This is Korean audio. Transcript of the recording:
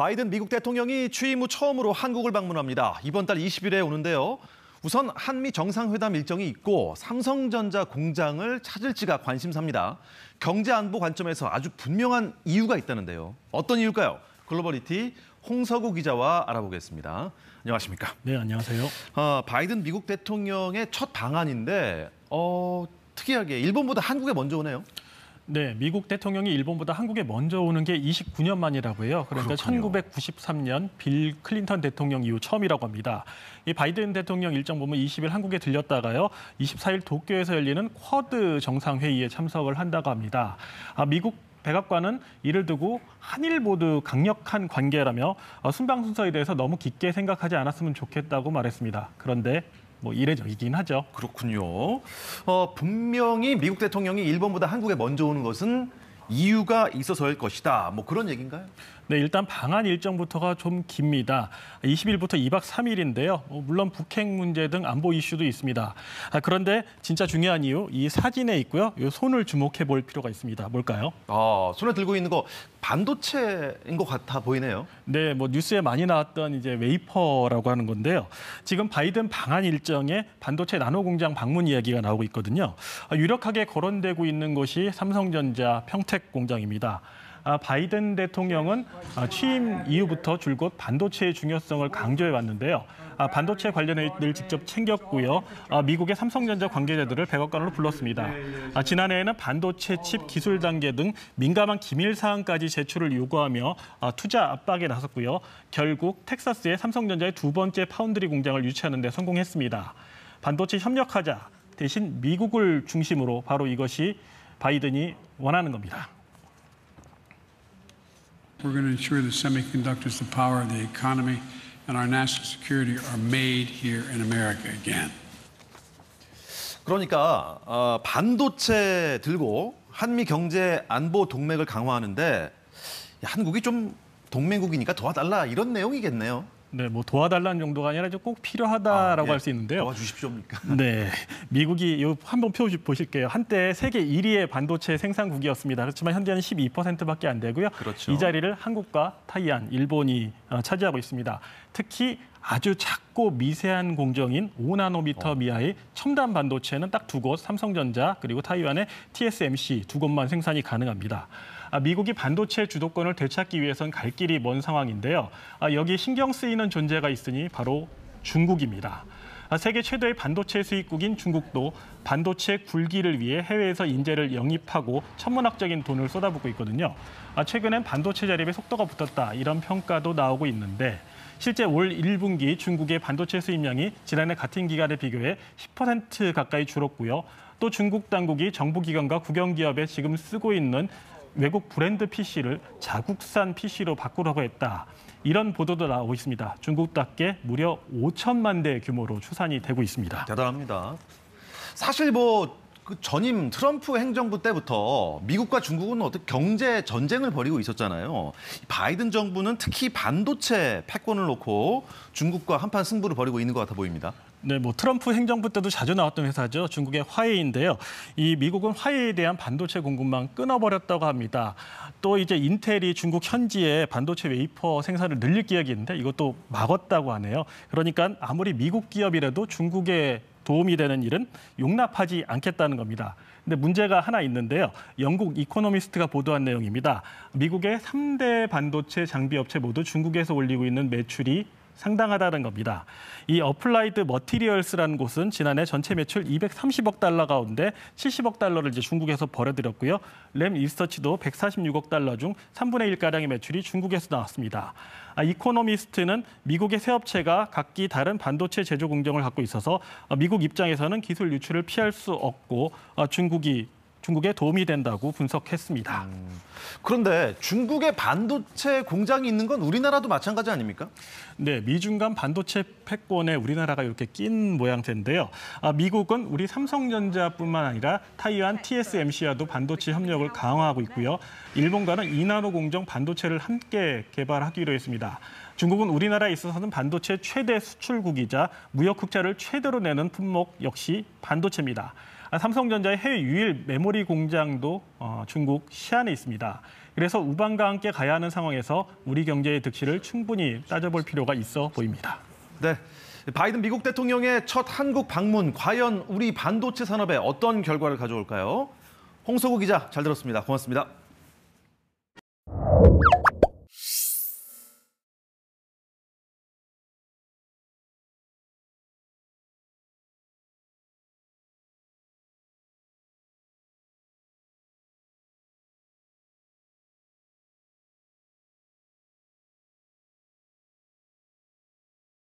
바이든 미국 대통령이 취임 후 처음으로 한국을 방문합니다. 이번 달 20일에 오는데요. 우선 한미 정상회담 일정이 있고 삼성전자 공장을 찾을지가 관심사입니다. 경제 안보 관점에서 아주 분명한 이유가 있다는데요. 어떤 이유일까요? 글로벌리티 홍서구 기자와 알아보겠습니다. 안녕하십니까? 네, 안녕하세요. 바이든 미국 대통령의 첫 방한인데 특이하게 일본보다 한국에 먼저 오네요. 네, 미국 대통령이 일본보다 한국에 먼저 오는 게 29년 만이라고 해요. 그러니까 그렇군요. 1993년 빌 클린턴 대통령 이후 처음이라고 합니다. 이 바이든 대통령 일정 보면 20일 한국에 들렸다가요. 24일 도쿄에서 열리는 쿼드 정상회의에 참석을 한다고 합니다. 미국 백악관은 이를 두고 한일 모두 강력한 관계라며 순방순서에 대해서 너무 깊게 생각하지 않았으면 좋겠다고 말했습니다. 그런데 이례적이긴 하죠. 그렇군요. 분명히 미국 대통령이 일본보다 한국에 먼저 오는 것은 이유가 있어서일 것이다. 그런 얘기인가요? 네, 일단 방한 일정부터가 좀 깁니다. 20일부터 2박 3일인데요. 물론 북핵 문제 등 안보 이슈도 있습니다. 그런데 진짜 중요한 이유, 이 사진에 있고요. 이 손을 주목해 볼 필요가 있습니다. 뭘까요? 손에 들고 있는 거 반도체인 것 같아 보이네요. 네, 뉴스에 많이 나왔던 이제 웨이퍼라고 하는 건데요. 지금 바이든 방한 일정에 반도체 나노 공장 방문 이야기가 나오고 있거든요. 유력하게 거론되고 있는 곳이 삼성전자 평택 공장입니다. 바이든 대통령은 취임 이후부터 줄곧 반도체의 중요성을 강조해 왔는데요. 반도체 관련 회의를 직접 챙겼고요. 미국의 삼성전자 관계자들을 백악관으로 불렀습니다. 지난해에는 반도체 칩 기술 단계 등 민감한 기밀 사항까지 제출을 요구하며 투자 압박에 나섰고요. 결국 텍사스의 삼성전자의 두 번째 파운드리 공장을 유치하는 데 성공했습니다. 반도체 협력하자 대신 미국을 중심으로 바로 이것이 바이든이 원하는 겁니다. We're going to ensure that semiconductors, the power of the economy, and our national security are made here in America again. 그러니까 반도체 들고 한미 경제 안보 동맹을 강화하는데 한국이 좀 동맹국이니까 도와달라 이런 내용이겠네요. 네, 도와달라는 정도가 아니라 꼭 필요하다라고 할 수 있는데요. 도와주십시오입니까? 네, 미국이 한번 표 보실게요. 한때 세계 1위의 반도체 생산국이었습니다. 그렇지만 현재는 12%밖에 안 되고요. 그렇죠. 이 자리를 한국과 타이완, 일본이 차지하고 있습니다. 특히 아주 작고 미세한 공정인 5나노미터 미하의 첨단 반도체는 딱 두 곳, 삼성전자 그리고 타이완의 TSMC 두 곳만 생산이 가능합니다. 미국이 반도체 주도권을 되찾기 위해선 갈 길이 먼 상황인데요. 여기 신경 쓰이는 존재가 있으니 바로 중국입니다. 세계 최대의 반도체 수입국인 중국도 반도체 굴기를 위해 해외에서 인재를 영입하고 천문학적인 돈을 쏟아붓고 있거든요. 최근엔 반도체 자립에 속도가 붙었다 이런 평가도 나오고 있는데 실제 올 1분기 중국의 반도체 수입량이 지난해 같은 기간에 비교해 10% 가까이 줄었고요. 또 중국 당국이 정부기관과 국영기업에 지금 쓰고 있는 외국 브랜드 PC를 자국산 PC로 바꾸려고 했다. 이런 보도도 나오고 있습니다. 중국답게 무려 5천만 대 규모로 추산이 되고 있습니다. 대단합니다. 사실 그 전임 트럼프 행정부 때부터 미국과 중국은 어떻게 경제 전쟁을 벌이고 있었잖아요. 바이든 정부는 특히 반도체 패권을 놓고 중국과 한판 승부를 벌이고 있는 것 같아 보입니다. 네, 트럼프 행정부 때도 자주 나왔던 회사죠. 중국의 화웨이인데요. 이 미국은 화웨이에 대한 반도체 공급망 끊어버렸다고 합니다. 또 이제 인텔이 중국 현지에 반도체 웨이퍼 생산을 늘릴 계획이 있는데 이것도 막았다고 하네요. 그러니까 아무리 미국 기업이라도 중국에 도움이 되는 일은 용납하지 않겠다는 겁니다. 근데 문제가 하나 있는데요. 영국 이코노미스트가 보도한 내용입니다. 미국의 3대 반도체 장비 업체 모두 중국에서 올리고 있는 매출이 상당하다는 겁니다. 이 어플라이드 머티리얼스라는 곳은 지난해 전체 매출 230억 달러 가운데 70억 달러를 이제 중국에서 벌어들였고요. 램 리서치도 146억 달러 중 3분의 1가량의 매출이 중국에서 나왔습니다. 이코노미스트는 미국의 세 업체가 각기 다른 반도체 제조 공정을 갖고 있어서 미국 입장에서는 기술 유출을 피할 수 없고 중국에 도움이 된다고 분석했습니다. 그런데 중국에 반도체 공장이 있는 건 우리나라도 마찬가지 아닙니까? 네, 미중 간 반도체 패권에 우리나라가 이렇게 낀 모양새인데요. 미국은 우리 삼성전자뿐만 아니라 타이완 TSMC와도 반도체 협력을 강화하고 있고요. 일본과는 2나노 공정 반도체를 함께 개발하기로 했습니다. 중국은 우리나라에 있어서는 반도체 최대 수출국이자 무역 흑자를 최대로 내는 품목 역시 반도체입니다. 삼성전자의 해외 유일 메모리 공장도 중국 시안에 있습니다. 그래서 우방과 함께 가야 하는 상황에서 우리 경제의 득실을 충분히 따져볼 필요가 있어 보입니다. 네, 바이든 미국 대통령의 첫 한국 방문, 과연 우리 반도체 산업에 어떤 결과를 가져올까요? 홍석우 기자, 잘 들었습니다. 고맙습니다.